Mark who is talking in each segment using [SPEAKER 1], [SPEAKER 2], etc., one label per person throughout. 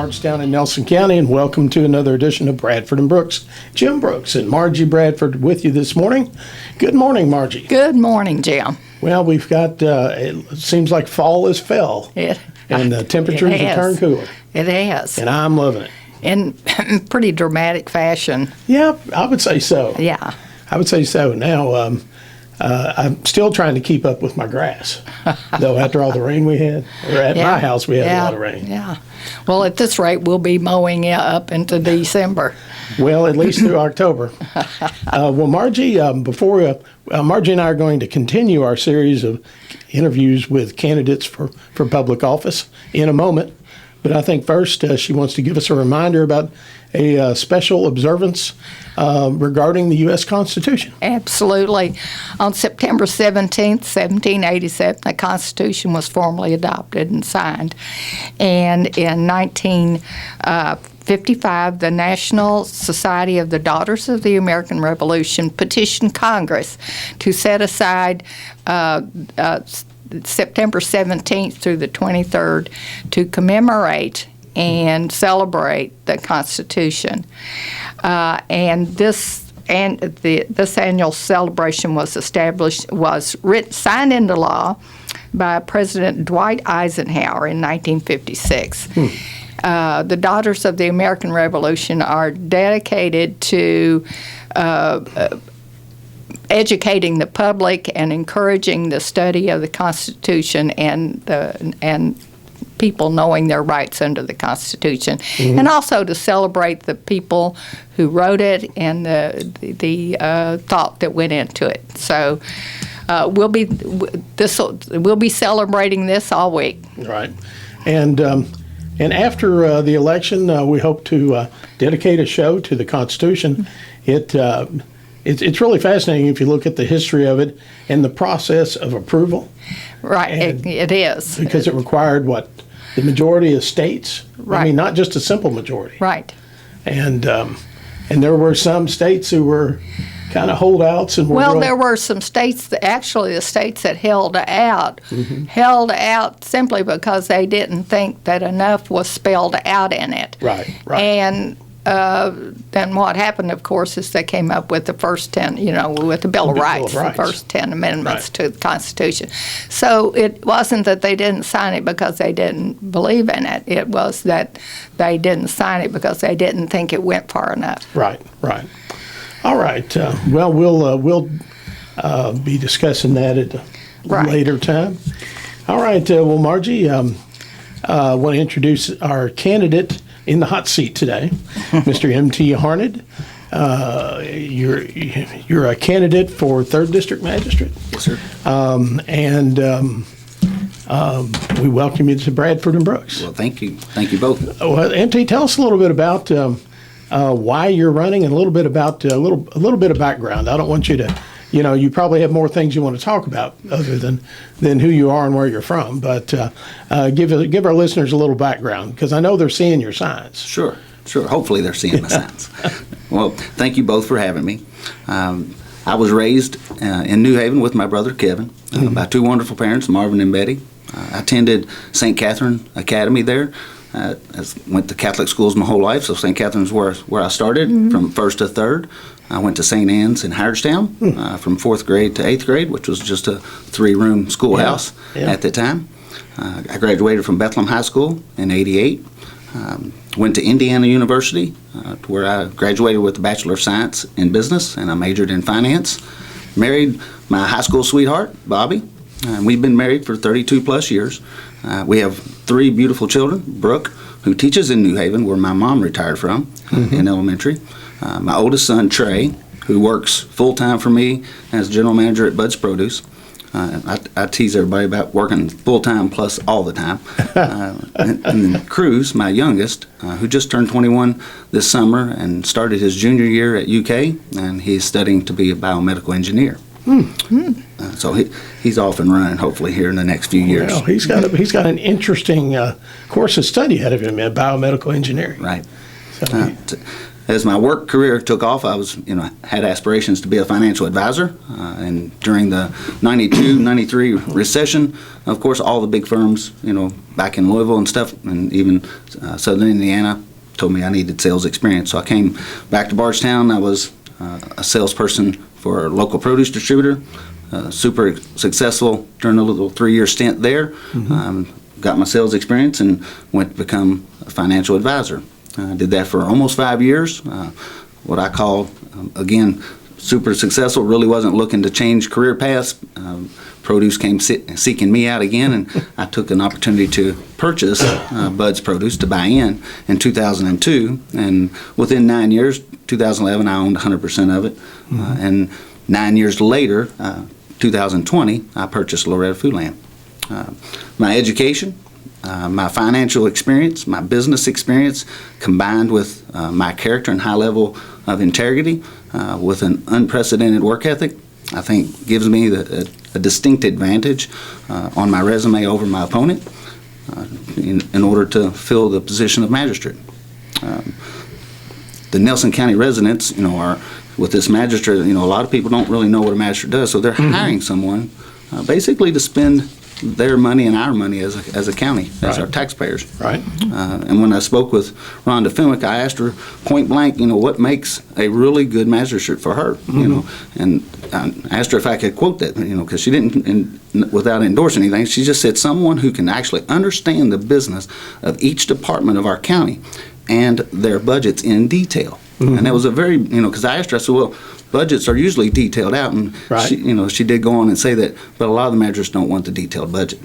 [SPEAKER 1] Bardstown in Nelson County, and welcome to another edition of Bradford and Brooks. Jim Brooks and Margie Bradford with you this morning. Good morning, Margie.
[SPEAKER 2] Good morning, Jim.
[SPEAKER 1] Well, we've got, it seems like fall has fell, and the temperatures have turned cooler.
[SPEAKER 2] It has.
[SPEAKER 1] And I'm loving it.
[SPEAKER 2] In pretty dramatic fashion.
[SPEAKER 1] Yeah, I would say so.
[SPEAKER 2] Yeah.
[SPEAKER 1] I would say so. Now, I'm still trying to keep up with my grass, though, after all the rain we had. Or at my house, we had a lot of rain.
[SPEAKER 2] Yeah. Well, at this rate, we'll be mowing it up into December.
[SPEAKER 1] Well, at least through October. Well, Margie, Margie and I are going to continue our series of interviews with candidates for public office in a moment. But I think first she wants to give us a reminder about a special observance regarding the U.S. Constitution.
[SPEAKER 2] Absolutely. On September 17th, 1787, the Constitution was formally adopted and signed. And in 1955, the National Society of the Daughters of the American Revolution petitioned Congress to set aside September 17th through the 23rd to commemorate and celebrate the Constitution. This annual celebration was signed into law by President Dwight Eisenhower in 1956. The Daughters of the American Revolution are dedicated to educating the public and encouraging the study of the Constitution and people knowing their rights under the Constitution, and also to celebrate the people who wrote it and the thought that went into it. So we'll be celebrating this all week. Right,
[SPEAKER 1] and after the election, we hope to dedicate a show to the Constitution. It's really fascinating if you look at the history of it and the process of approval.
[SPEAKER 2] Right, it is.
[SPEAKER 1] Because it required, the majority of states?
[SPEAKER 2] Right.
[SPEAKER 1] I mean, not just a simple majority.
[SPEAKER 2] Right.
[SPEAKER 1] And there were some states who were kind of holdouts.
[SPEAKER 2] There were some states, the states that held out simply because they didn't think that enough was spelled out in it.
[SPEAKER 1] Right.
[SPEAKER 2] And then what happened, of course, is they came up with the first 10, with the Bill of Rights, the first 10 amendments to the Constitution. So it wasn't that they didn't sign it because they didn't believe in it. It was that they didn't sign it because they didn't think it went far enough.
[SPEAKER 1] Right. All right. We'll be discussing that at a later time. All right. Well, Margie, I want to introduce our candidate in the hot seat today, Mr. MT Harned. You're a candidate for 3rd District Magistrate.
[SPEAKER 3] Yes, sir.
[SPEAKER 1] We welcome you to Bradford and Brooks.
[SPEAKER 3] Well, thank you. Thank you both.
[SPEAKER 1] Well, MT, tell us a little bit about why you're running and a little bit about a little bit of background. I don't want you to, you probably have more things you want to talk about other than who you are and where you're from. But give our listeners a little background, because I know they're seeing your signs.
[SPEAKER 3] Sure. Hopefully they're seeing my signs. Well, thank you both for having me. I was raised in New Haven with my brother Kevin by two wonderful parents, Marvin and Betty. I attended St. Catherine Academy there. I went to Catholic schools my whole life, so St. Catherine's where I started from 1st to 3rd. I went to St. Anne's in Bardstown from 4th grade to 8th grade, which was just a 3-room schoolhouse at the time. I graduated from Bethlehem High School in '88. Went to Indiana University, where I graduated with a Bachelor of Science in Business, and I majored in Finance. Married my high school sweetheart, Bobby, and we've been married for 32 plus years. We have 3 beautiful children: Brooke, who teaches in New Haven, where my mom retired from in elementary. My oldest son, Trey, who works full-time for me as general manager at Bud's Produce. I tease everybody about working full-time plus all the time. And then Cruz, my youngest, who just turned 21 this summer and started his junior year at UK, and he's studying to be a biomedical engineer. So he's off and running, hopefully, here in the next few years.
[SPEAKER 1] Well, he's got an interesting course of study ahead of him in biomedical engineering.
[SPEAKER 3] Right.
[SPEAKER 1] So
[SPEAKER 3] as my work career took off, I was, had aspirations to be a financial advisor. And during the 92, 93 recession, of course, all the big firms, back in Louisville and stuff, and even Southern Indiana, told me I needed sales experience. So I came back to Bardstown. I was a salesperson for a local produce distributor, super successful during a little 3-year stint there. Got my sales experience and went to become a financial advisor. I did that for almost 5 years. What I call, again, super successful. Really wasn't looking to change career paths. Produce came seeking me out again, and I took an opportunity to purchase Bud's Produce to buy in 2002. And within 9 years, 2011, I owned 100% of it. And 9 years later, 2020, I purchased Loretta Foodland. My education, my financial experience, my business experience, combined with my character and high level of integrity, with an unprecedented work ethic, I think gives me a distinct advantage on my resume over my opponent in order to fill the position of magistrate. The Nelson County residents, are with this magistrate. A lot of people don't really know what a magistrate does, so they're hiring someone basically to spend their money and our money as a county, as our taxpayers.
[SPEAKER 1] Right.
[SPEAKER 3] And when I spoke with Rhonda Fenwick, I asked her point blank, what makes a really good magistrate for her, and I asked her if I could quote that, because she didn't, without endorsing anything, she just said, someone who can actually understand the business of each department of our county and their budgets in detail. And that was a very, because I asked her, I said, well, budgets are usually detailed out, and she did go on and say that, but a lot of the managers don't want the detailed budget.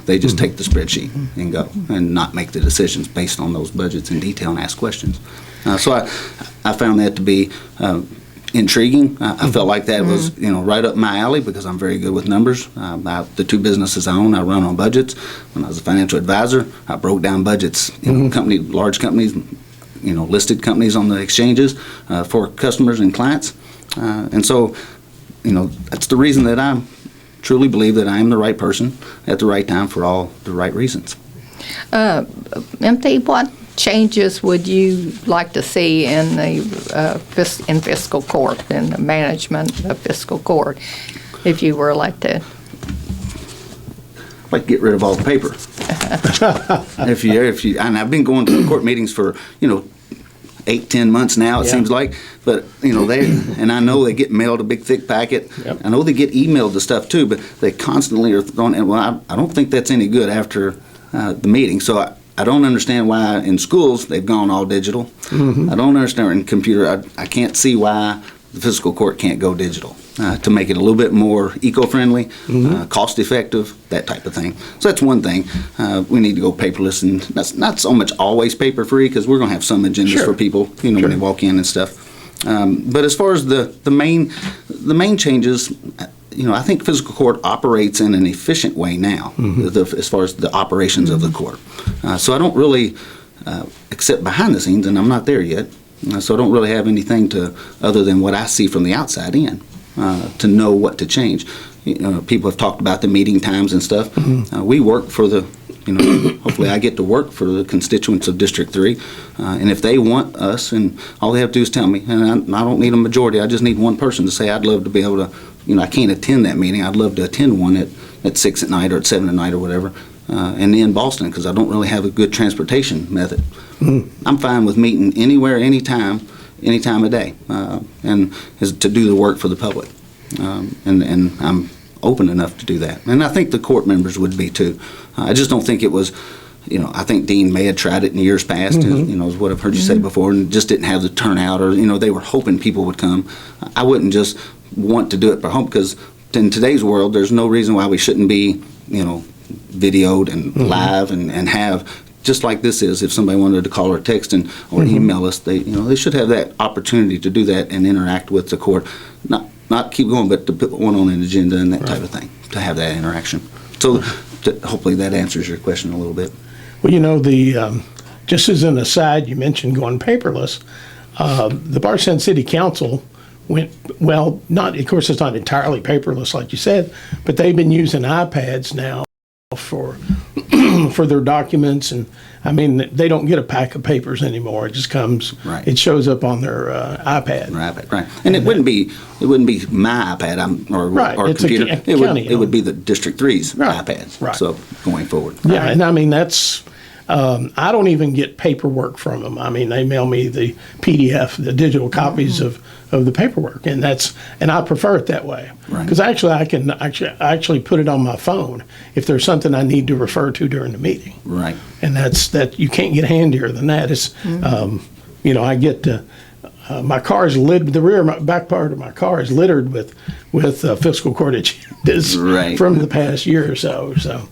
[SPEAKER 3] They just take the spreadsheet and go and not make the decisions based on those budgets in detail and ask questions. So I found that to be intriguing. I felt like that was right up my alley because I'm very good with numbers. The two businesses I own, I run on budgets. When I was a financial advisor, I broke down budgets. Large companies, listed companies on the exchanges for customers and clients. And so, that's the reason that I truly believe that I am the right person at the right time for all the right reasons.
[SPEAKER 2] MT, what changes would you like to see in the in fiscal court, in the management of fiscal court, if you were elected?
[SPEAKER 3] I'd like to get rid of all the paper. if you, and I've been going to court meetings for 8-10 months now, it seems like, but and I know they get mailed a big thick packet. I know they get emailed the stuff too, but they constantly are throwing. And I don't think that's any good after the meeting. So I don't understand why in schools they've gone all digital. I don't understand in computer. I can't see why the fiscal court can't go digital to make it a little bit more eco-friendly, cost-effective, that type of thing. So that's one thing. We need to go paperless, and that's not so much always paper-free because we're going to have some agendas for people, when they walk in and stuff. But as far as the main changes, I think fiscal court operates in an efficient way now, as far as the operations of the court. So I don't really, except behind the scenes, and I'm not there yet. So I don't really have anything other than what I see from the outside in, to know what to change. People have talked about the meeting times and stuff. We work for hopefully I get to work for the constituents of District 3. And if they want us, and all they have to do is tell me, and I don't need a majority, I just need one person to say, I'd love to be able to, I can't attend that meeting. I'd love to attend one at 6 at night or at 7 at night or whatever. And in Boston, because I don't really have a good transportation method. I'm fine with meeting anywhere, anytime of day, and is to do the work for the public. And I'm open enough to do that. And I think the court members would be too. I just don't think it was, I think Dean may have tried it in years past, is what I've heard you say before, and just didn't have the turnout, or, they were hoping people would come. I wouldn't just want to do it for home, because in today's world, there's no reason why we shouldn't be, videoed and live and have, just like this is, if somebody wanted to call or text or email us, they should have that opportunity to do that and interact with the court. Not keep going, but to put one on an agenda and that type of thing, to have that interaction. So hopefully that answers your question a little bit.
[SPEAKER 1] Well, just as an aside, you mentioned going paperless. The Bardstown City Council went, of course it's not entirely paperless like you said, but they've been using iPads now for for their documents. And I mean, they don't get a pack of papers anymore. It just comes,
[SPEAKER 3] Right.
[SPEAKER 1] it shows up on their iPad.
[SPEAKER 3] Right. And it wouldn't be my iPad
[SPEAKER 1] Right.
[SPEAKER 3] or
[SPEAKER 1] It's a
[SPEAKER 3] computer.
[SPEAKER 1] county
[SPEAKER 3] It would be the District 3's
[SPEAKER 1] Right.
[SPEAKER 3] iPads.
[SPEAKER 1] Right.
[SPEAKER 3] So going forward.
[SPEAKER 1] Yeah, and I mean, that's, I don't even get paperwork from them. I mean, they mail me the PDF, the digital copies of the paperwork, and I prefer it that way.
[SPEAKER 3] Right.
[SPEAKER 1] Because actually, I can actually put it on my phone if there's something I need to refer to during the meeting.
[SPEAKER 3] Right.
[SPEAKER 1] And that you can't get handier than that. It's, I get my car is back part of my car is littered with fiscal court agendas
[SPEAKER 3] Right.
[SPEAKER 1] from the past year or so. So,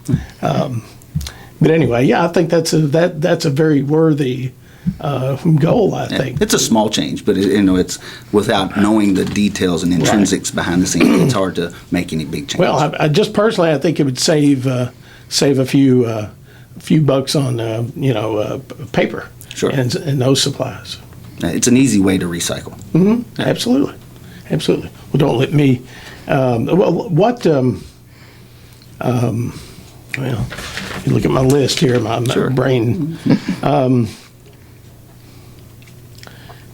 [SPEAKER 1] but anyway, yeah, I think that's a very worthy goal. I think
[SPEAKER 3] It's a small change, but it's without knowing the details and intrinsics behind the scenes, it's hard to make any big changes.
[SPEAKER 1] Well, I just personally, I think it would save a few bucks on paper,
[SPEAKER 3] Sure.
[SPEAKER 1] and those supplies.
[SPEAKER 3] It's an easy way to recycle.
[SPEAKER 1] Absolutely. Well, don't let me. Well, you look at my list here, my
[SPEAKER 3] Sure.
[SPEAKER 1] brain.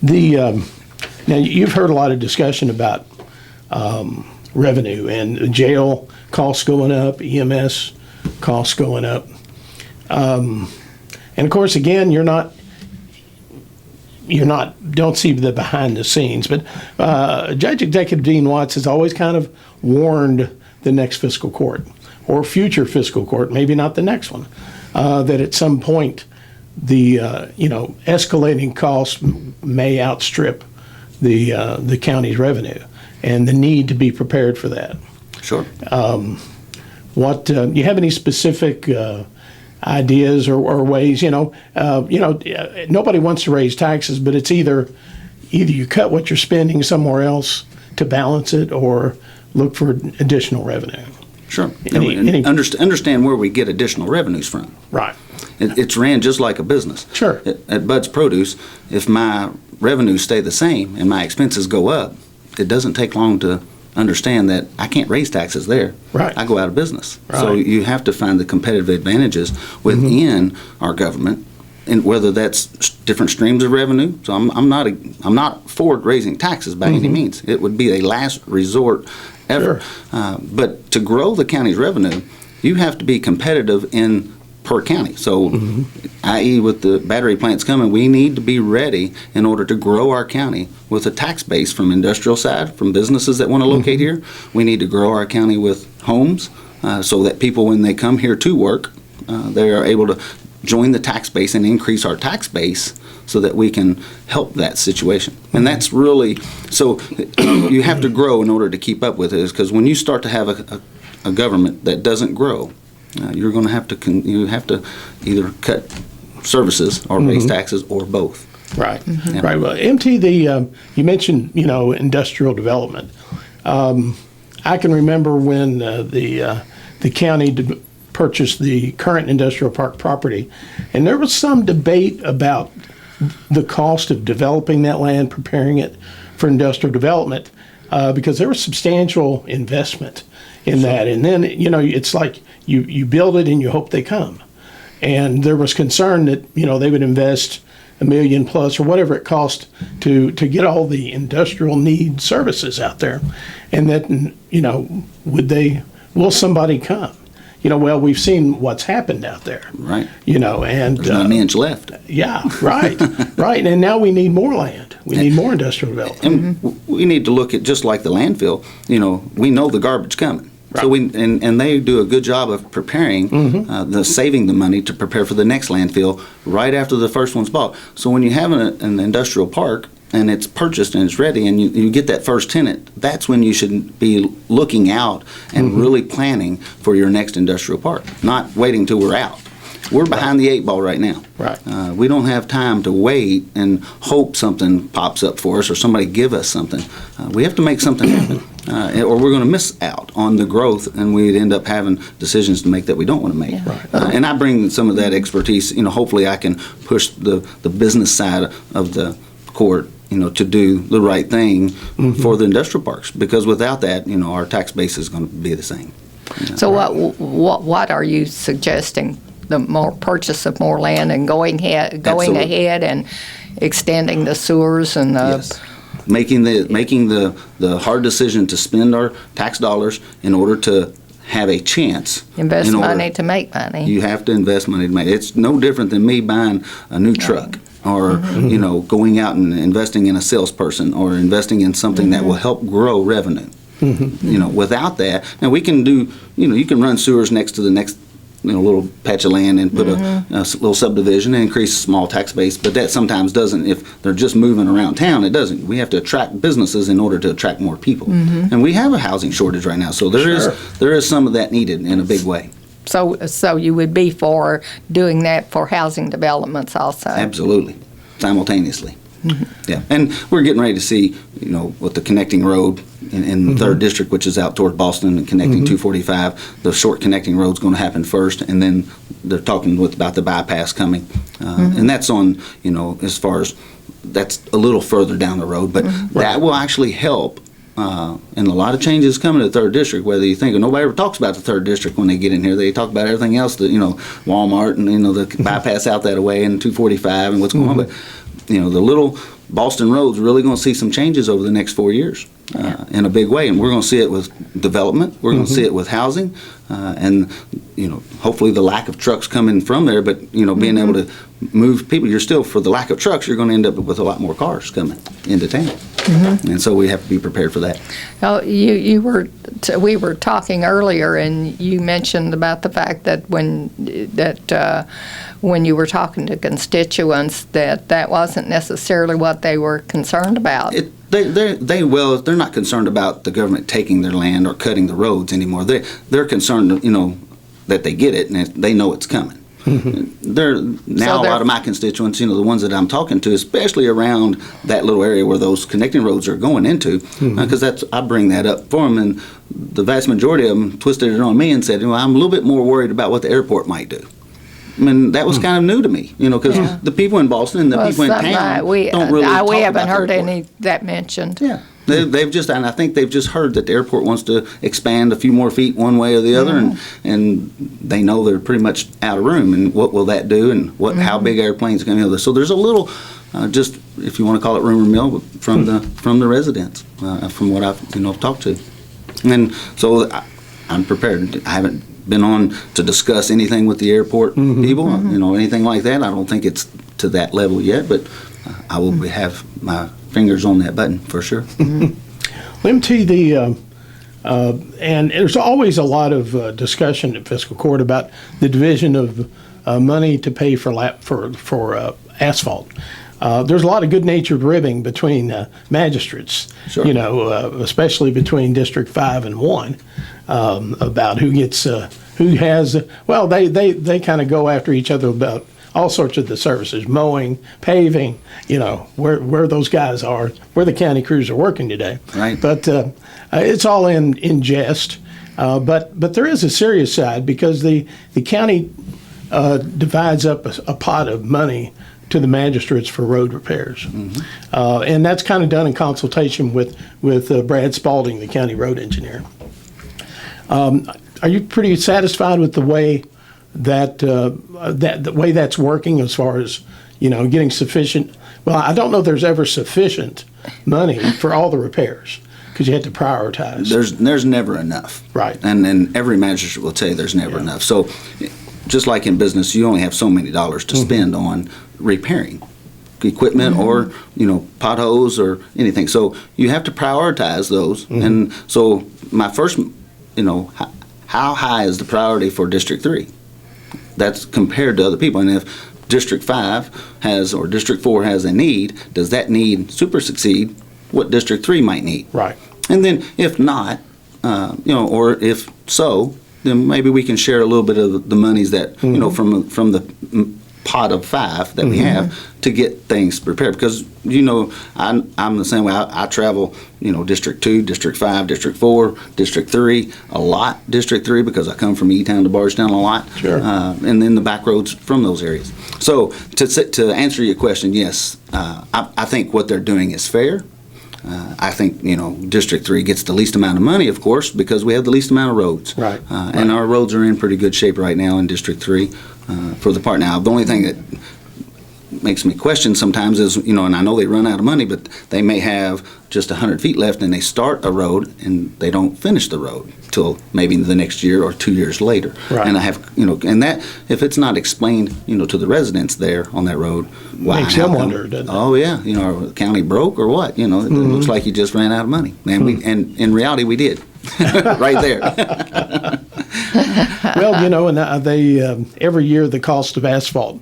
[SPEAKER 1] Now you've heard a lot of discussion about revenue and jail costs going up, EMS costs going up, and of course, again, don't see the behind the scenes, but Judge Executive Dean Watts has always kind of warned the next fiscal court or future fiscal court, maybe not the next one, that at some point the escalating costs may outstrip the county's revenue, and the need to be prepared for that.
[SPEAKER 3] Sure.
[SPEAKER 1] You have any specific ideas or ways? Nobody wants to raise taxes, but it's either you cut what you're spending somewhere else to balance it, or look for additional revenue.
[SPEAKER 3] Sure.
[SPEAKER 1] Any-
[SPEAKER 3] Understand where we get additional revenues from.
[SPEAKER 1] Right.
[SPEAKER 3] It's ran just like a business.
[SPEAKER 1] Sure.
[SPEAKER 3] At Bud's Produce, if my revenues stay the same and my expenses go up, it doesn't take long to understand that I can't raise taxes there.
[SPEAKER 1] Right.
[SPEAKER 3] I go out of business. So
[SPEAKER 1] Right.
[SPEAKER 3] you have to find the competitive advantages within our government, and whether that's different streams of revenue. So I'm not for raising taxes by any means. It would be a last resort effort.
[SPEAKER 1] Sure.
[SPEAKER 3] But to grow the county's revenue, you have to be competitive in per county. So, i.e. with the battery plants coming, we need to be ready in order to grow our county with a tax base from industrial side, from businesses that want to locate here. We need to grow our county with homes so that people, when they come here to work, they are able to join the tax base and increase our tax base so that we can help that situation. And that's really, so you have to grow in order to keep up with it, because when you start to have a government that doesn't grow, you're going to have to either cut services or raise taxes, or both.
[SPEAKER 1] Right. Right. Well, MT, you mentioned industrial development. I can remember when the county purchased the current industrial park property, and there was some debate about the cost of developing that land, preparing it for industrial development, because there was substantial investment in that. And then, it's like you build it and you hope they come. And there was concern that, they would invest $1 million plus or whatever it cost to get all the industrial need services out there. And that, will somebody come? Well, we've seen what's happened out there.
[SPEAKER 3] Right.
[SPEAKER 1] And
[SPEAKER 3] There's not an inch left.
[SPEAKER 1] Yeah, right, right. And now we need more land. We need more industrial development.
[SPEAKER 3] And we need to look at, just like the landfill, we know the garbage coming. So and they do a good job of preparing, saving the money to prepare for the next landfill right after the first one's bought. So when you have an industrial park and it's purchased and it's ready, and you get that first tenant, that's when you should be looking out and really planning for your next industrial park, not waiting till we're out. We're behind the 8 ball right now.
[SPEAKER 1] Right.
[SPEAKER 3] We don't have time to wait and hope something pops up for us or somebody give us something. We have to make something happen, or we're going to miss out on the growth, and we'd end up having decisions to make that we don't want to make.
[SPEAKER 2] Yeah.
[SPEAKER 1] Right.
[SPEAKER 3] And I bring some of that expertise. Hopefully I can push the business side of the court, to do the right thing for the industrial parks, because without that, our tax base is going to be the same.
[SPEAKER 2] So what are you suggesting the more purchase of more land and going
[SPEAKER 3] Absolutely.
[SPEAKER 2] ahead and extending the sewers and the.
[SPEAKER 3] Yes. Making the hard decision to spend our tax dollars in order to have a chance.
[SPEAKER 2] Invest
[SPEAKER 3] in order-
[SPEAKER 2] money to make money.
[SPEAKER 3] You have to invest money to make it. It's no different than me buying a new truck or, going out and investing in a salesperson or investing in something that will help grow revenue. Without that, now we can do, you can run sewers next to the next, little patch of land and put a little subdivision and increase small tax base, but that sometimes doesn't, if they're just moving around town, it doesn't. We have to attract businesses in order to attract more people. And we have a housing shortage right now, so there is some of that needed in a big way.
[SPEAKER 2] So you would be for doing that for housing developments also?
[SPEAKER 3] Absolutely, simultaneously. Yeah, and we're getting ready to see, with the connecting road in the 3rd District, which is out toward Boston and connecting 245, the short connecting road's going to happen first, and then they're talking about the bypass coming. And that's on, as far as, that's a little further down the road, but that will actually help. And a lot of changes coming to the 3rd District, whether you think, nobody ever talks about the 3rd District when they get in here. They talk about everything else, Walmart and, the bypass out that way and 245 and what's going on. But, the little Boston road's really going to see some changes over the next 4 years in a big way. And we're going to see it with development. We're going to see it with housing. And, hopefully the lack of trucks coming from there, but, being able to move people, for the lack of trucks, you're going to end up with a lot more cars coming into town. And so we have to be prepared for that.
[SPEAKER 2] Oh, we were talking earlier, and you mentioned about the fact that when you were talking to constituents, that wasn't necessarily what they were concerned about.
[SPEAKER 3] They're not concerned about the government taking their land or cutting the roads anymore. They're concerned, that they get it and they know it's coming. A lot of my constituents, the ones that I'm talking to, especially around that little area where those connecting roads are going into, because I bring that up for them, and the vast majority of them twisted it on me and said, I'm a little bit more worried about what the airport might do. I mean, that was kind of new to me, because the people in Boston and the people in town don't really talk about
[SPEAKER 2] we haven't
[SPEAKER 3] the
[SPEAKER 2] heard
[SPEAKER 3] airport.
[SPEAKER 2] any that mentioned.
[SPEAKER 3] Yeah. And I think they've just heard that the airport wants to expand a few more feet one way or the other, and they know they're pretty much out of room. And what will that do? And how big airplanes are going to be? So there's a little, just if you want to call it rumor mill, from the residents, from what I've talked to, and so I'm prepared. I haven't been on to discuss anything with the airport people, anything like that. I don't think it's to that level yet, but I will have my fingers on that button for sure.
[SPEAKER 1] MT, and there's always a lot of discussion at Fiscal Court about the division of money to pay for asphalt. There's a lot of good-natured ribbing between magistrates,
[SPEAKER 3] Sure.
[SPEAKER 1] Especially between District 5 and 1, about who gets, who has, well, they kind of go after each other about all sorts of the services, mowing, paving, where those guys are, where the county crews are working today.
[SPEAKER 3] Right.
[SPEAKER 1] But it's all in jest. But there is a serious side, because the county divides up a pot of money to the magistrates for road repairs. And that's kind of done in consultation with Brad Spalding, the county road engineer. Are you pretty satisfied with the way the way that's working, as far as getting sufficient? Well, I don't know if there's ever sufficient money for all the repairs, because you have to prioritize.
[SPEAKER 3] There's never enough.
[SPEAKER 1] Right.
[SPEAKER 3] And every magistrate will tell you there's never enough. So just like in business, you only have so many dollars to spend on repairing equipment or potholes or anything. So you have to prioritize those. And so my first, how high is the priority for District 3? That's compared to other people. And if District 5 or District 4 has a need, does that need succeed what District 3 might need?
[SPEAKER 1] Right.
[SPEAKER 3] And then if not, or if so, then maybe we can share a little bit of the monies that, from the pot of 5 that we have to get things prepared. Because, I'm the same way. I travel, District 2, District 5, District 4, District 3, a lot, District 3, because I come from E-Town to Bardstown a lot.
[SPEAKER 1] Sure.
[SPEAKER 3] And then the back roads from those areas. So to answer your question, yes, I think what they're doing is fair. I think, District 3 gets the least amount of money, of course, because we have the least amount of roads.
[SPEAKER 1] Right.
[SPEAKER 3] And our roads are in pretty good shape right now in District 3 for the part. Now, the only thing that makes me question sometimes is, and I know they run out of money, but they may have just 100 feet left and they start a road and they don't finish the road till maybe the next year or 2 years later.
[SPEAKER 1] Right.
[SPEAKER 3] And I have, and that, if it's not explained, to the residents there on that road, why?
[SPEAKER 1] Makes
[SPEAKER 3] how
[SPEAKER 1] them
[SPEAKER 3] come?
[SPEAKER 1] wonder, doesn't it?
[SPEAKER 3] Oh, yeah, our county broke or what? It looks like you just ran out of money. And and in reality, we did. Right there.
[SPEAKER 1] Well, and they every year the cost of asphalt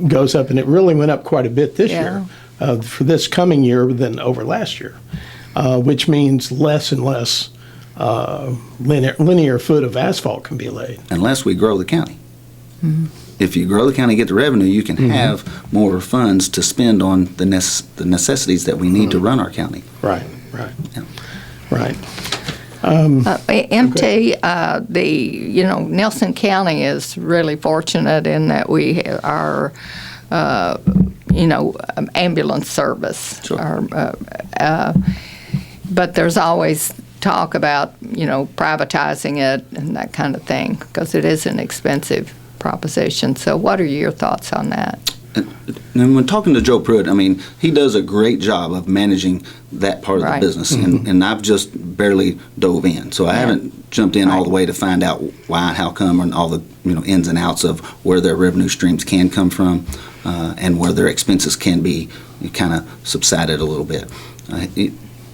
[SPEAKER 1] goes up, and it really went up quite a bit this year for this coming year than over last year, which means less and less linear foot of asphalt can be laid.
[SPEAKER 3] Unless we grow the county. If you grow the county, get the revenue, you can have more funds to spend on the necessities that we need to run our county.
[SPEAKER 1] Right.
[SPEAKER 3] Yeah.
[SPEAKER 1] Right.
[SPEAKER 2] MT, Nelson County is really fortunate in that we are, ambulance service.
[SPEAKER 3] Sure.
[SPEAKER 2] But there's always talk about, privatizing it and that kind of thing, because it is an expensive proposition. So what are your thoughts on that?
[SPEAKER 3] And when talking to Joe Pruitt, he does a great job of managing that part of the business, and I've just barely dove in, so I haven't jumped in all the way to find out why and how come, and all the ins and outs of where their revenue streams can come from, and where their expenses can be kind of subsided a little bit.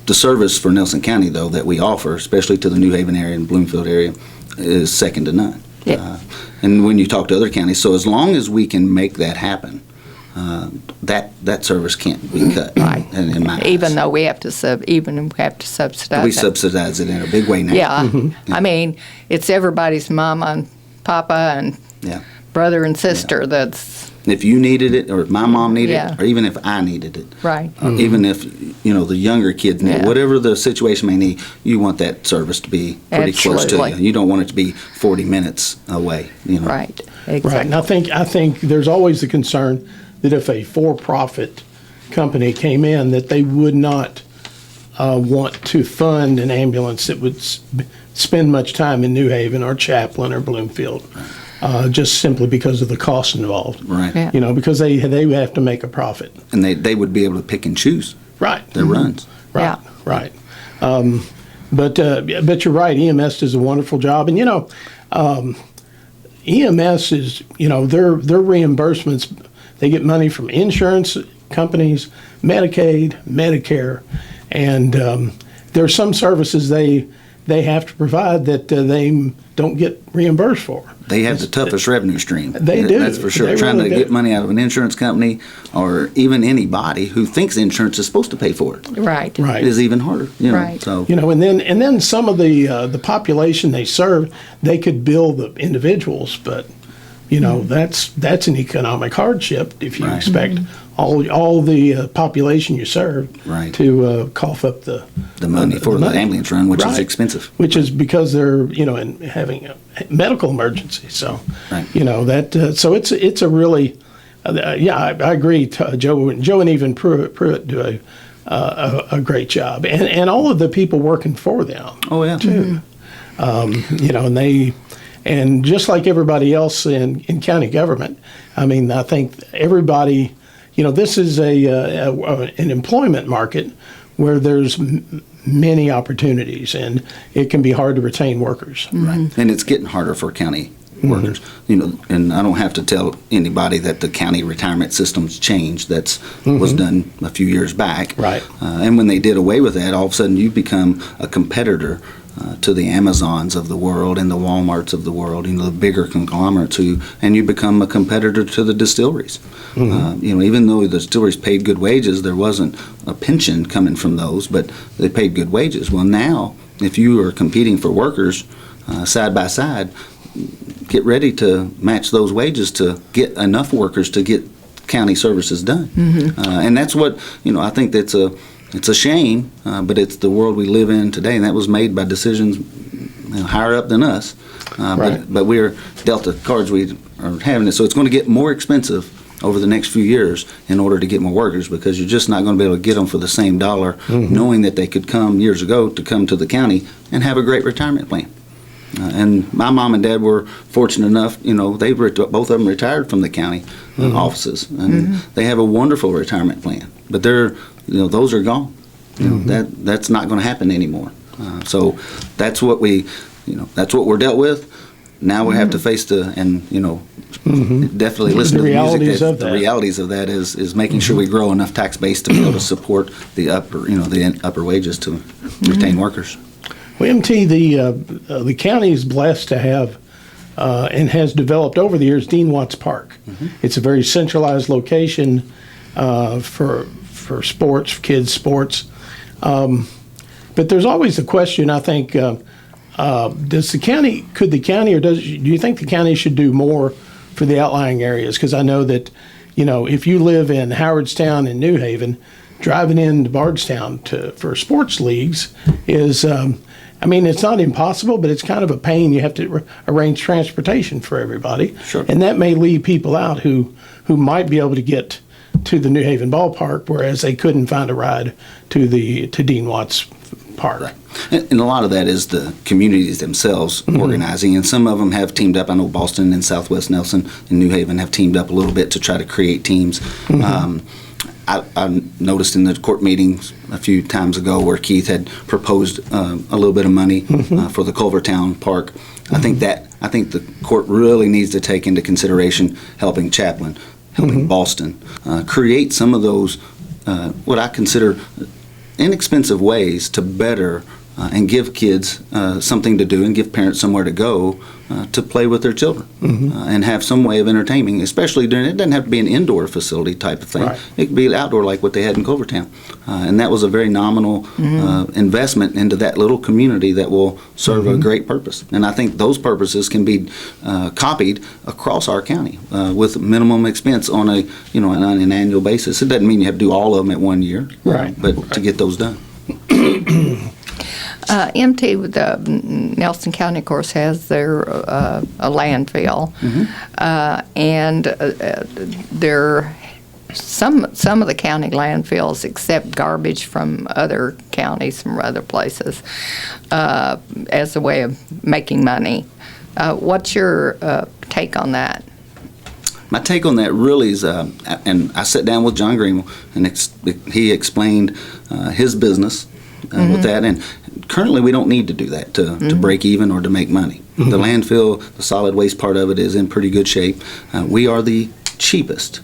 [SPEAKER 3] The service for Nelson County, though, that we offer, especially to the New Haven area and Bloomfield area, is second to none.
[SPEAKER 2] Yeah.
[SPEAKER 3] And when you talk to other counties, so as long as we can make that happen, that service can't be cut.
[SPEAKER 2] Right.
[SPEAKER 3] In my
[SPEAKER 2] Even
[SPEAKER 3] eyes.
[SPEAKER 2] though we have to subsidize
[SPEAKER 3] We
[SPEAKER 2] it.
[SPEAKER 3] subsidize it in a big way now.
[SPEAKER 2] Yeah. It's everybody's mama and papa and
[SPEAKER 3] Yeah.
[SPEAKER 2] brother and sister that's
[SPEAKER 3] If you needed it, or if my mom needed
[SPEAKER 2] Yeah.
[SPEAKER 3] it, or even if I needed it,
[SPEAKER 2] right.
[SPEAKER 3] even if the younger kids need it,
[SPEAKER 2] Yeah.
[SPEAKER 3] whatever the situation may need, you want that service to be pretty close to
[SPEAKER 2] Absolutely.
[SPEAKER 3] you. You don't want it to be 40 minutes away.
[SPEAKER 2] Right. Exactly.
[SPEAKER 1] Right. And I think there's always the concern that if a for-profit company came in, that they would not want to fund an ambulance that would spend much time in New Haven or Chaplin or Bloomfield, just simply because of the cost involved.
[SPEAKER 3] Right.
[SPEAKER 2] Yeah.
[SPEAKER 1] Because they have to make a profit.
[SPEAKER 3] And they would be able to pick and choose
[SPEAKER 1] Right.
[SPEAKER 3] their runs.
[SPEAKER 1] Right.
[SPEAKER 2] Yeah.
[SPEAKER 1] Right. But you're right. EMS does a wonderful job, and EMS is their reimbursements. They get money from insurance companies, Medicaid, Medicare, and there are some services they have to provide that they don't get reimbursed for.
[SPEAKER 3] They have the toughest revenue stream.
[SPEAKER 1] They do.
[SPEAKER 3] That's for sure.
[SPEAKER 1] They
[SPEAKER 3] Trying
[SPEAKER 1] really
[SPEAKER 3] to
[SPEAKER 1] do.
[SPEAKER 3] get money out of an insurance company, or even anybody who thinks insurance is supposed to pay for it,
[SPEAKER 2] Right.
[SPEAKER 1] Right.
[SPEAKER 3] is even harder.
[SPEAKER 2] Right.
[SPEAKER 3] So
[SPEAKER 1] And then some of the population they serve, they could bill the individuals, but that's an economic hardship if you
[SPEAKER 3] Right.
[SPEAKER 1] expect all the population you serve
[SPEAKER 3] Right.
[SPEAKER 1] to cough up the
[SPEAKER 3] money for the
[SPEAKER 1] money.
[SPEAKER 3] ambulance run, which is
[SPEAKER 1] Right.
[SPEAKER 3] expensive.
[SPEAKER 1] Which is because they're in having a medical emergency. So
[SPEAKER 3] Right.
[SPEAKER 1] so it's a really I agree. Joe and even Pruitt do a great job, and all of the people working for them.
[SPEAKER 3] Oh yeah.
[SPEAKER 1] Too. And just like everybody else in county government, I think everybody, this is an employment market where there's many opportunities, and it can be hard to retain workers.
[SPEAKER 3] Right. And it's getting harder for county workers. And I don't have to tell anybody that the county retirement system's changed. That's was done a few years back.
[SPEAKER 1] Right.
[SPEAKER 3] And when they did away with that, all of a sudden you become a competitor to the Amazons of the world and the Walmarts of the world, the bigger conglomerates and you become a competitor to the distilleries. Even though the distilleries paid good wages, there wasn't a pension coming from those, but they paid good wages. Well, now, if you are competing for workers side by side, get ready to match those wages to get enough workers to get county services done. And that's what, I think it's a shame, but it's the world we live in today, and that was made by decisions higher up than us.
[SPEAKER 1] Right.
[SPEAKER 3] But we're dealt the cards we are having it, so it's going to get more expensive over the next few years in order to get more workers, because you're just not going to be able to get them for the same dollar, knowing that they could come years ago to come to the county and have a great retirement plan. And my mom and dad were fortunate enough, both of them retired from the county offices, and they have a wonderful retirement plan. But those are gone. That's not going to happen anymore. So that's what we're dealt with. Now we have to face definitely listen to the music. The realities of that is making sure we grow enough tax base to be able to support the upper wages to retain workers.
[SPEAKER 1] Well, MT, the county is blessed to have and has developed over the years Dean Watts Park. It's a very centralized location for sports, for kids' sports. But there's always the question, I think, do you think the county should do more for the outlying areas? Because I know that, if you live in Howardstown and New Haven, driving into Bardstown for sports leagues is, it's not impossible, but it's kind of a pain. You have to arrange transportation for everybody.
[SPEAKER 3] Sure.
[SPEAKER 1] And that may leave people out who might be able to get to the New Haven ballpark, whereas they couldn't find a ride to Dean Watts Park.
[SPEAKER 3] Right. And a lot of that is the communities themselves organizing, and some of them have teamed up. I know Boston and Southwest Nelson and New Haven have teamed up a little bit to try to create teams. I noticed in the court meetings a few times ago where Keith had proposed a little bit of money for the Culvertown Park. I think the court really needs to take into consideration helping Chaplin, helping Boston, create some of those what I consider inexpensive ways to better and give kids something to do and give parents somewhere to go to play with their children and have some way of entertaining, especially during, it doesn't have to be an indoor facility type of thing. Right. It could be outdoor like what they had in Culvertown. And that was a very nominal investment into that little community that will serve a great purpose. And I think those purposes can be copied across our county with minimum expense on an annual basis. It doesn't mean you have to do all of them at 1 year, but to get those done.
[SPEAKER 2] MT, the Nelson County, of course, has their a landfill, and some of the county landfills accept garbage from other counties, from other places, as a way of making money. What's your take on that?
[SPEAKER 3] My take on that really is, and I sat down with John Greenwell, and he explained his business with that, and currently we don't need to do that to break even or to make money. The landfill, the solid waste part of it is in pretty good shape. We are the cheapest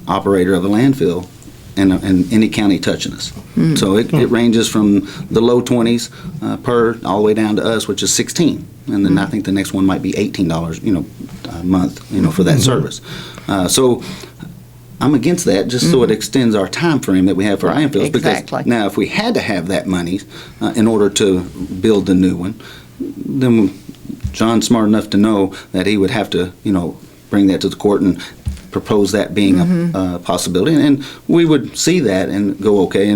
[SPEAKER 3] operator of a landfill in any county touching us. So it ranges from the low 20s per all the way down to us, which is 16. And then I think the next one might be $18, a month, for that service. So I'm against that, just so it extends our time frame that we have for our landfills.
[SPEAKER 2] Exactly.
[SPEAKER 3] Because now, if we had to have that money in order to build the new one, then John's smart enough to know that he would have to, bring that to the court and propose that being a possibility, and we would see that and go okay,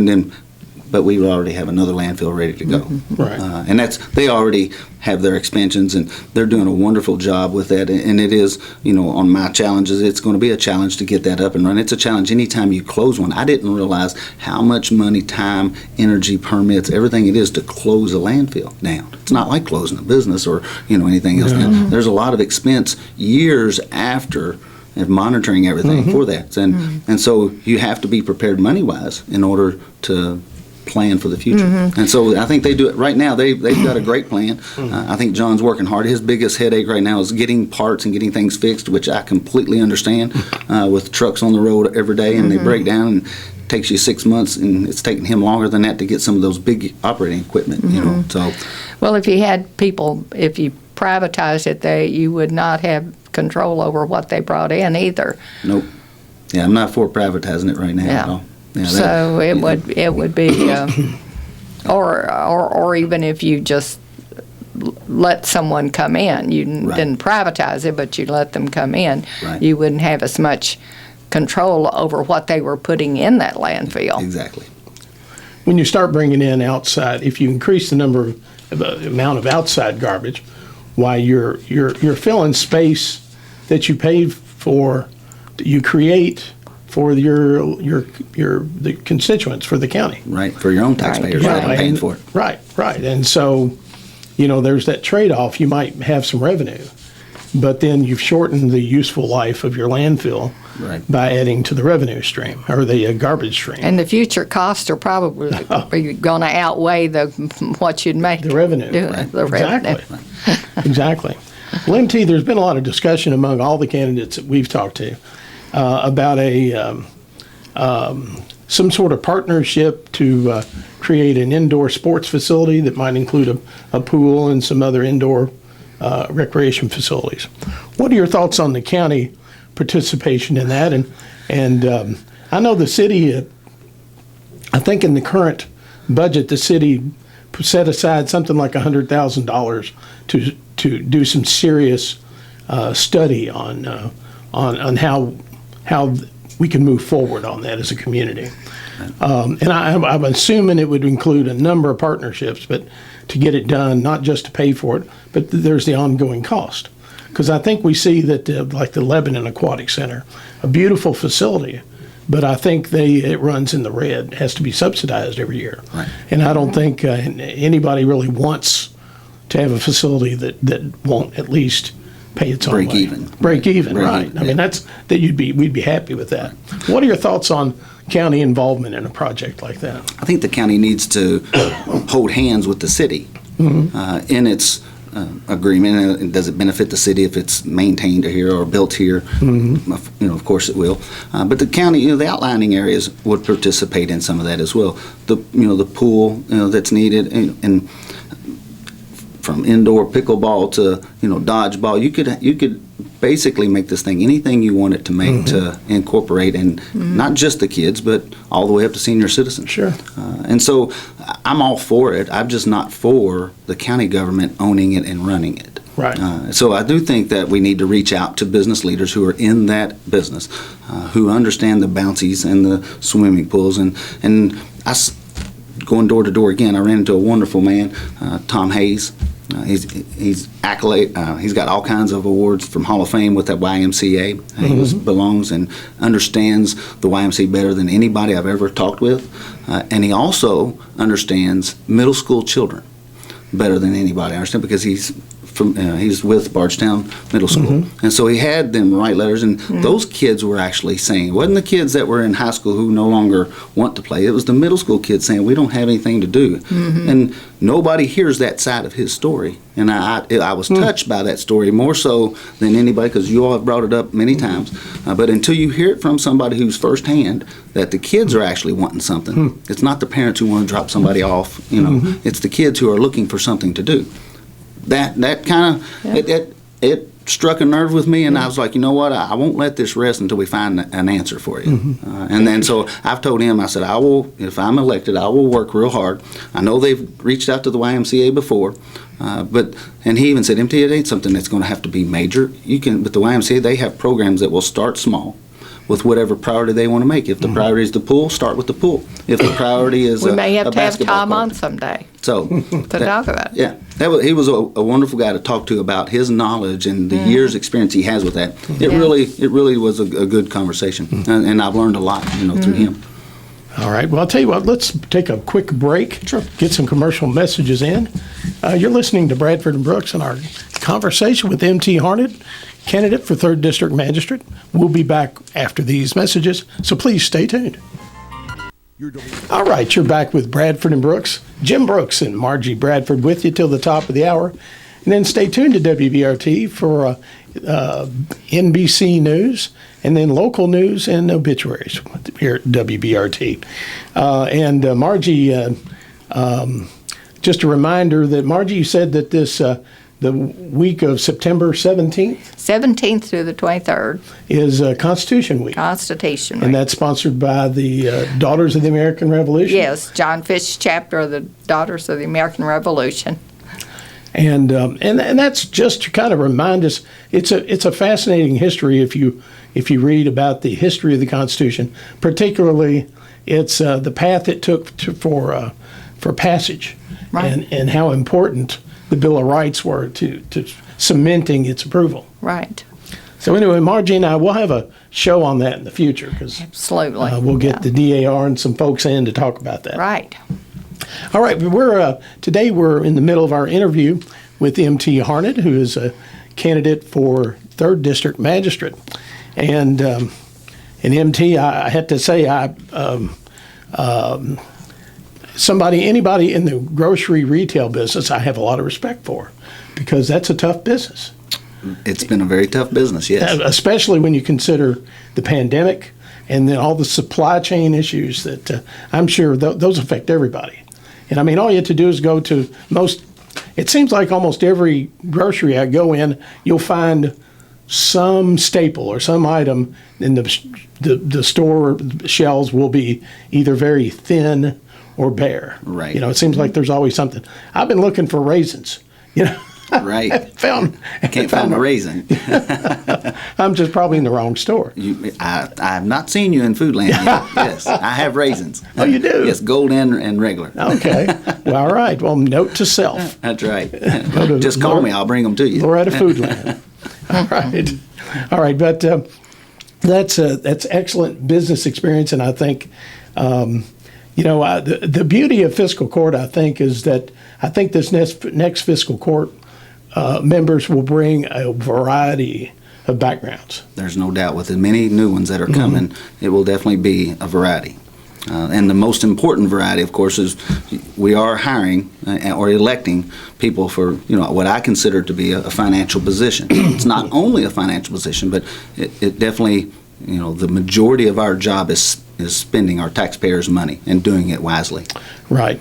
[SPEAKER 3] but we would already have another landfill ready to go.
[SPEAKER 1] Right.
[SPEAKER 3] And they already have their expansions, and they're doing a wonderful job with that. And it is, on my challenges, it's going to be a challenge to get that up and running. It's a challenge anytime you close one. I didn't realize how much money, time, energy, permits, everything it is to close a landfill down. It's not like closing a business or, anything else. There's a lot of expense years after and monitoring everything for that. And so you have to be prepared money-wise in order to plan for the future. And so I think they do it right now. They've got a great plan. I think John's working hard. His biggest headache right now is getting parts and getting things fixed, which I completely understand, with trucks on the road every day and they break down, and it takes you 6 months, and it's taking him longer than that to get some of those big operating equipment. So
[SPEAKER 2] well, if you privatized it, you would not have control over what they brought in either.
[SPEAKER 3] Nope. Yeah, I'm not for privatizing it right now at all. Yeah,
[SPEAKER 2] so it would be, or even if you just let someone come in, you didn't privatize it, but you let them come in, you wouldn't have as much control over what they were putting in that landfill.
[SPEAKER 3] Exactly.
[SPEAKER 1] When you start bringing in outside, if you increase the amount of outside garbage, why you're filling space that you paid for you create for the constituents, for the county.
[SPEAKER 3] Right, for your own taxpayers, right, I'm paying for it.
[SPEAKER 1] Right. And so, there's that trade-off. You might have some revenue, but then you've shortened the useful life of your landfill by adding to the revenue stream or the garbage stream.
[SPEAKER 2] And the future costs are probably going to outweigh what you'd make.
[SPEAKER 1] The revenue.
[SPEAKER 2] The revenue.
[SPEAKER 1] Exactly. Well, MT, there's been a lot of discussion among all the candidates that we've talked to about some sort of partnership to create an indoor sports facility that might include a pool and some other indoor recreation facilities. What are your thoughts on the county participation in that? And I know the city, I think in the current budget, the city set aside something like $100,000 to do some serious study on how we can move forward on that as a community. And I'm assuming it would include a number of partnerships, but to get it done, not just to pay for it, but there's the ongoing cost. Because I think we see that like the Lebanon Aquatic Center, a beautiful facility, but I think it runs in the red, has to be subsidized every year.
[SPEAKER 3] Right.
[SPEAKER 1] And I don't think anybody really wants to have a facility that won't at least pay its own
[SPEAKER 3] Break
[SPEAKER 1] way.
[SPEAKER 3] even.
[SPEAKER 1] Break even, right.
[SPEAKER 3] Even,
[SPEAKER 1] I mean, we'd be happy with that. What are your thoughts on county involvement in a project like that?
[SPEAKER 3] I think the county needs to hold hands with the city in its agreement. Does it benefit the city if it's maintained here or built here? Of course it will. But the county, the outlining areas would participate in some of that as well. The pool, that's needed, and from indoor pickleball to dodgeball, you could basically make this thing anything you want it to make to incorporate, and not just the kids, but all the way up to senior citizens.
[SPEAKER 1] Sure.
[SPEAKER 3] And so I'm all for it. I'm just not for the county government owning it and running it.
[SPEAKER 1] Right.
[SPEAKER 3] So I do think that we need to reach out to business leaders who are in that business, who understand the bouncies and the swimming pools, and going door to door again, I ran into a wonderful man, Tom Hayes. He's accolade. He's got all kinds of awards from Hall of Fame with that YMCA. He belongs and understands the YMCA better than anybody I've ever talked with, and he also understands middle school children better than anybody I understand, because he's with Bardstown Middle School, and so he had them write letters, and those kids were actually saying, it wasn't the kids that were in high school who no longer want to play, it was the middle school kids saying, we don't have anything to do. And nobody hears that side of his story, and I was touched by that story more so than anybody, because you all have brought it up many times, but until you hear it from somebody who's firsthand that the kids are actually wanting something, it's not the parents who want to drop somebody off, it's the kids who are looking for something to do. That kind of it struck a nerve with me, and I was like, you know what, I won't let this rest until we find an answer for you. And then so I've told him, I said, I will, if I'm elected, I will work real hard. I know they've reached out to the YMCA before, and he even said, MT, it ain't something that's going to have to be major. But the YMCA, they have programs that will start small with whatever priority they want to make. If the priority is the pool, start with the pool. If the priority is
[SPEAKER 2] we may have to have
[SPEAKER 3] basketball
[SPEAKER 2] Tom
[SPEAKER 3] court.
[SPEAKER 2] on someday
[SPEAKER 3] So
[SPEAKER 2] to talk about it.
[SPEAKER 3] Yeah, he was a wonderful guy to talk to about his knowledge and the years experience he has with that. It really was a good conversation, and I've learned a lot, through him.
[SPEAKER 1] All right. Well, I'll tell you what, let's take a quick break.
[SPEAKER 3] Sure.
[SPEAKER 1] Get some commercial messages in. You're listening to Bradford and Brooks and our conversation with MT Harned, candidate for 3rd District Magistrate. We'll be back after these messages, so please stay tuned. All right, you're back with Bradford and Brooks. Jim Brooks and Margie Bradford with you till the top of the hour. And then stay tuned to WBRT for NBC News, and then local news and obituaries here at WBRT. And Margie, just a reminder that, Margie, you said that this the week of September 17th
[SPEAKER 2] 17th through the 23rd.
[SPEAKER 1] is Constitution Week.
[SPEAKER 2] Constitution Week.
[SPEAKER 1] And that's sponsored by the Daughters of the American Revolution.
[SPEAKER 2] Yes, John Fish chapter of the Daughters of the American Revolution.
[SPEAKER 1] And that's just to kind of remind us, it's a fascinating history if you read about the history of the Constitution. Particularly, it's the path it took for passage,
[SPEAKER 2] Right.
[SPEAKER 1] and how important the Bill of Rights were to cementing its approval.
[SPEAKER 2] Right.
[SPEAKER 1] So anyway, Margie and I will have a show on that in the future because
[SPEAKER 2] Absolutely.
[SPEAKER 1] we'll get the DAR and some folks in to talk about that.
[SPEAKER 2] Right.
[SPEAKER 1] All right, today we're in the middle of our interview with MT Harned, who is a candidate for 3rd District Magistrate. And MT, I had to say, anybody in the grocery retail business, I have a lot of respect for, because that's a tough business.
[SPEAKER 3] It's been a very tough business, yes.
[SPEAKER 1] Especially when you consider the pandemic and then all the supply chain issues that I'm sure those affect everybody. And I mean, all you have to do is go to it seems like almost every grocery I go in, you'll find some staple or some item in the store shelves will be either very thin or bare.
[SPEAKER 3] Right.
[SPEAKER 1] It seems like there's always something. I've been looking for raisins,
[SPEAKER 3] Right.
[SPEAKER 1] Can't
[SPEAKER 3] find a raisin.
[SPEAKER 1] I'm just probably in the wrong store.
[SPEAKER 3] I have not seen you in Foodland yet. Yes, I have raisins.
[SPEAKER 1] Oh, you do?
[SPEAKER 3] Yes, gold and regular.
[SPEAKER 1] Okay. Well, all right. Well, note to self.
[SPEAKER 3] That's right. Just call me. I'll bring them to you.
[SPEAKER 1] Loretta Foodland. All right. But that's excellent business experience, and I think, the beauty of fiscal court, I think, is that I think this next fiscal court members will bring a variety of backgrounds.
[SPEAKER 3] There's no doubt with the many new ones that are coming, it will definitely be a variety. And the most important variety, of course, is we are hiring or electing people for what I consider to be a financial position. It's not only a financial position, but it definitely, the majority of our job is spending our taxpayers' money and doing it wisely.
[SPEAKER 1] Right.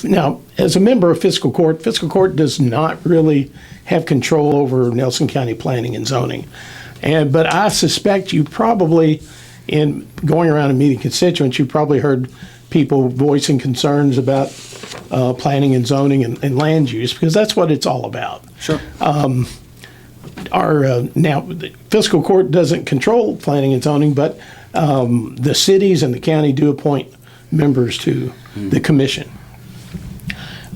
[SPEAKER 1] Now, as a member of fiscal court does not really have control over Nelson County planning and zoning. But I suspect you probably, in going around and meeting constituents, you probably heard people voicing concerns about planning and zoning and land use, because that's what it's all about.
[SPEAKER 3] Sure.
[SPEAKER 1] Now, the fiscal court doesn't control planning and zoning, but the cities and the county do appoint members to the commission.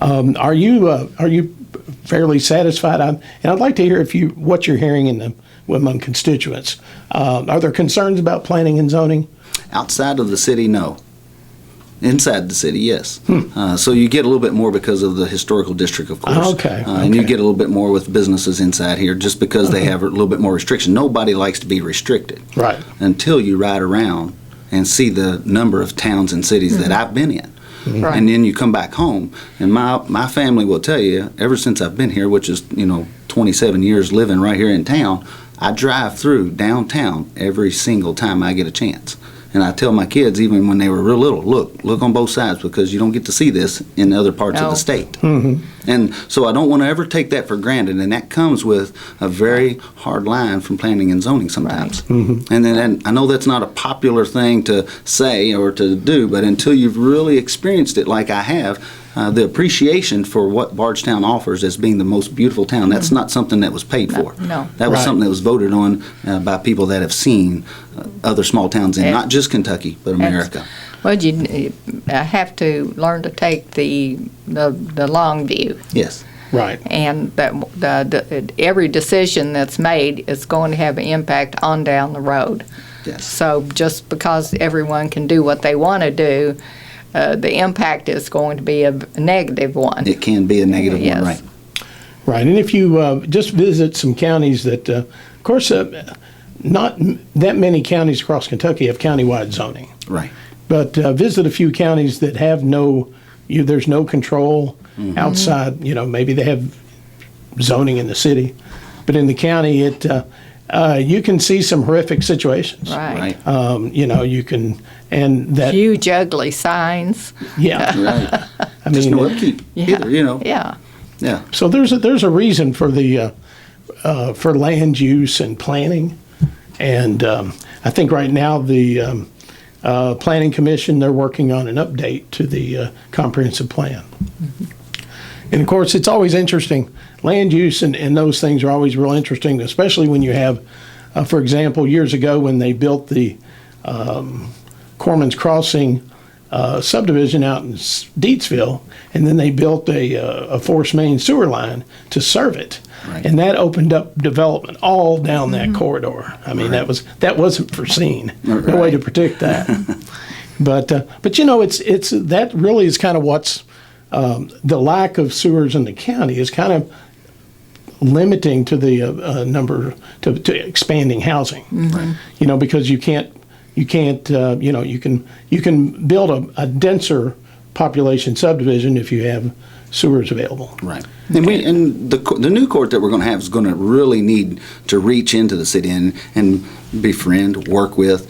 [SPEAKER 1] Are you fairly satisfied? And I'd like to hear what you're hearing among constituents. Are there concerns about planning and zoning?
[SPEAKER 3] Outside of the city, no. Inside the city, yes. So you get a little bit more because of the historical district, of course.
[SPEAKER 1] Okay.
[SPEAKER 3] And you get a little bit more with businesses inside here just because they have a little bit more restriction. Nobody likes to be restricted.
[SPEAKER 1] Right.
[SPEAKER 3] Until you ride around and see the number of towns and cities that I've been in.
[SPEAKER 2] Right.
[SPEAKER 3] And then you come back home, and my family will tell you, ever since I've been here, which is 27 years living right here in town, I drive through downtown every single time I get a chance. And I tell my kids, even when they were real little, look on both sides, because you don't get to see this in other parts of the state. And so I don't want to ever take that for granted, and that comes with a very hard line from planning and zoning sometimes. And then I know that's not a popular thing to say or to do, but until you've really experienced it like I have, the appreciation for what Bardstown offers as being the most beautiful town, that's not something that was paid for.
[SPEAKER 2] No.
[SPEAKER 3] That was something that was voted on by people that have seen other small towns in not just Kentucky, but America.
[SPEAKER 2] Well, you have to learn to take the long view.
[SPEAKER 3] Yes.
[SPEAKER 1] Right.
[SPEAKER 2] And that every decision that's made is going to have an impact on down the road.
[SPEAKER 3] Yes.
[SPEAKER 2] So just because everyone can do what they want to do, the impact is going to be a negative one.
[SPEAKER 3] It can be a negative
[SPEAKER 2] Yes.
[SPEAKER 3] one, right?
[SPEAKER 1] Right. And if you just visit some counties that, of course, not that many counties across Kentucky have countywide zoning.
[SPEAKER 3] Right.
[SPEAKER 1] But visit a few counties that have there's no control outside. Maybe they have zoning in the city, but in the county, you can see some horrific situations.
[SPEAKER 2] Right.
[SPEAKER 1] You can, and that
[SPEAKER 2] Huge, ugly signs.
[SPEAKER 1] yeah.
[SPEAKER 3] Right.
[SPEAKER 1] I
[SPEAKER 3] Just
[SPEAKER 1] mean,
[SPEAKER 3] no upkeep either,
[SPEAKER 2] Yeah.
[SPEAKER 3] Yeah.
[SPEAKER 1] so there's a reason for the for land use and planning, and I think right now the Planning Commission, they're working on an update to the comprehensive plan. And of course, it's always interesting. Land use and those things are always real interesting, especially when you have, for example, years ago when they built the Corman's Crossing subdivision out in Deatsville, and then they built a force main sewer line to serve it.
[SPEAKER 3] Right.
[SPEAKER 1] And that opened up development all down that corridor. I mean, that wasn't foreseen. No way to predict that. But you know, it's that really is kind of what's the lack of sewers in the county is kind of limiting to the number to expanding housing.
[SPEAKER 2] Mm-hmm.
[SPEAKER 1] You know, because you can't you know, you can build a denser population subdivision if you have sewers available.
[SPEAKER 3] Right. And the new court that we're going to have is going to really need to reach into the city and befriend, work with,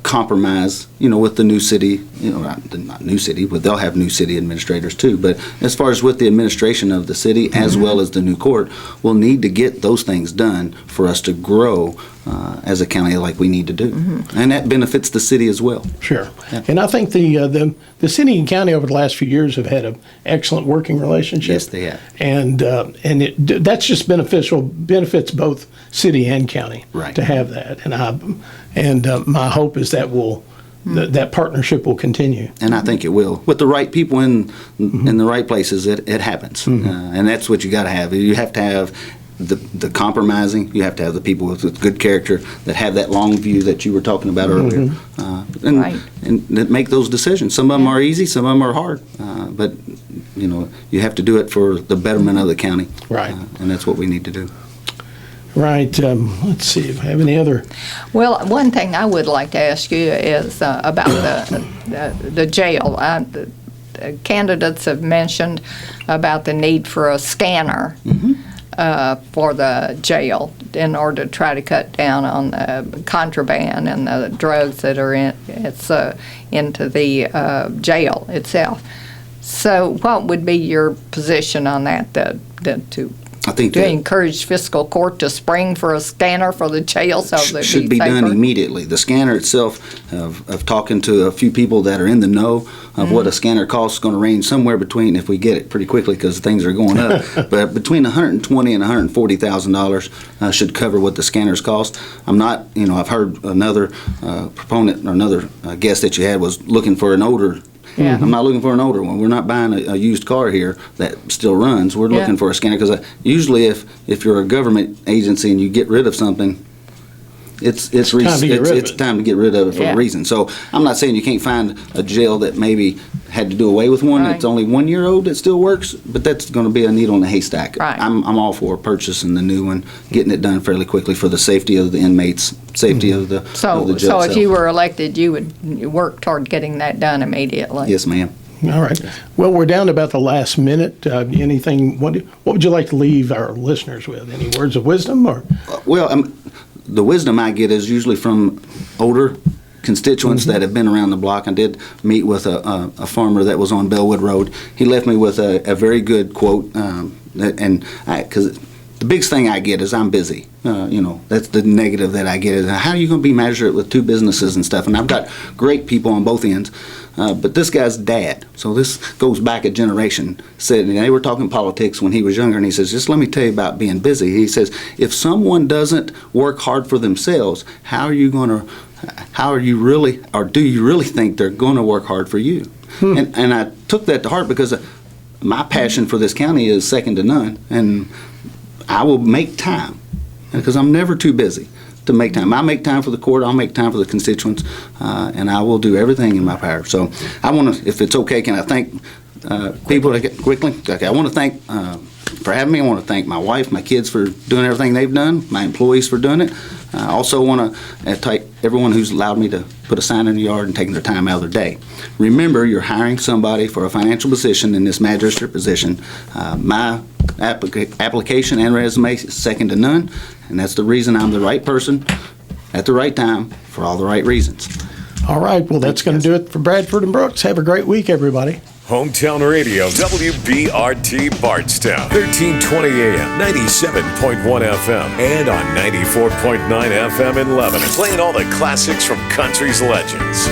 [SPEAKER 3] compromise, you know, with the new city, you know, not new city, but they'll have new city administrators too. But as far as with the administration of the city as well as the new court, we'll need to get those things done for us to grow as a county like we need to do. And that benefits the city as well.
[SPEAKER 1] Sure.
[SPEAKER 3] Yeah.
[SPEAKER 1] And I think the city and county over the last few years have had an excellent working relationship.
[SPEAKER 3] Yes, they have.
[SPEAKER 1] And that's just benefits both city and county
[SPEAKER 3] Right.
[SPEAKER 1] to have that. And my hope is that that partnership will continue.
[SPEAKER 3] And I think it will. With the right people in the right places, it happens. And that's what you got to have. You have to have the compromising. You have to have the people with good character that have that long view that you were talking about earlier, and that make those decisions. Some of them are easy, some of them are hard, but you know, you have to do it for the betterment of the county.
[SPEAKER 1] Right.
[SPEAKER 3] And that's what we need to do.
[SPEAKER 1] Right. Let's see if I have any other.
[SPEAKER 2] Well, one thing I would like to ask you is about the jail. The candidates have mentioned about the need for a scanner for the jail in order to try to cut down on the contraband and the drugs that are into the jail itself. So what would be your position on that,
[SPEAKER 3] I think
[SPEAKER 2] to
[SPEAKER 3] that
[SPEAKER 2] encourage fiscal court to spring for a scanner for the jail so that
[SPEAKER 3] should be done immediately. The scanner itself, of talking to a few people that are in the know of what a scanner costs, is going to range somewhere between, if we get it pretty quickly because things are going up, but between $120,000 and $140,000 should cover what the scanners cost. I'm not, you know, I've heard another proponent or another guest that you had was looking for an older.
[SPEAKER 2] Yeah.
[SPEAKER 3] I'm not looking for an older one. We're not buying a used car here that still runs. We're looking for a scanner because usually if you're a government agency and you get rid of something, it's time to get rid of it for a reason. So I'm not saying you can't find a jail that maybe had to do away with one that's only 1 year old that still works, but that's going to be a needle in a haystack.
[SPEAKER 2] Right.
[SPEAKER 3] I'm all for purchasing the new one, getting it done fairly quickly for the safety of the inmates, safety of the jail
[SPEAKER 2] So
[SPEAKER 3] itself.
[SPEAKER 2] if you were elected, you would work toward getting that done immediately?
[SPEAKER 3] Yes, ma'am.
[SPEAKER 1] All right. Well, we're down to about the last minute. Anything? What would you like to leave our listeners with? Any words of wisdom or?
[SPEAKER 3] Well, the wisdom I get is usually from older constituents that have been around the block. I did meet with a farmer that was on Bellwood Road. He left me with a very good quote, because the biggest thing I get is I'm busy. You know, that's the negative that I get is how are you going to be magistrate with two businesses and stuff? And I've got great people on both ends, but this guy's dad, so this goes back a generation, said, and they were talking politics when he was younger, and he says, just let me tell you about being busy. He says, if someone doesn't work hard for themselves, how are you really, or do you really think they're going to work hard for you? And I took that to heart because my passion for this county is second to none, and I will make time because I'm never too busy to make time. I make time for the court. I'll make time for the constituents, and I will do everything in my power. So I want to, if it's okay, can I thank people quickly? Okay, I want to thank for having me. I want to thank my wife, my kids for doing everything they've done, my employees for doing it. I also want to thank everyone who's allowed me to put a sign in the yard and taking their time out of their day. Remember, you're hiring somebody for a financial position in this magistrate position. My application and resume is second to none, and that's the reason I'm the right person at the right time for all the right reasons.
[SPEAKER 1] All right. Well, that's going to do it for Bradford and Brooks. Have a great week, everybody.
[SPEAKER 4] Hometown Radio, WBRT Bardstown, 1320 AM, 97.1 FM, and on 94.9 FM in Lebanon. Playing all the classics from country's legends.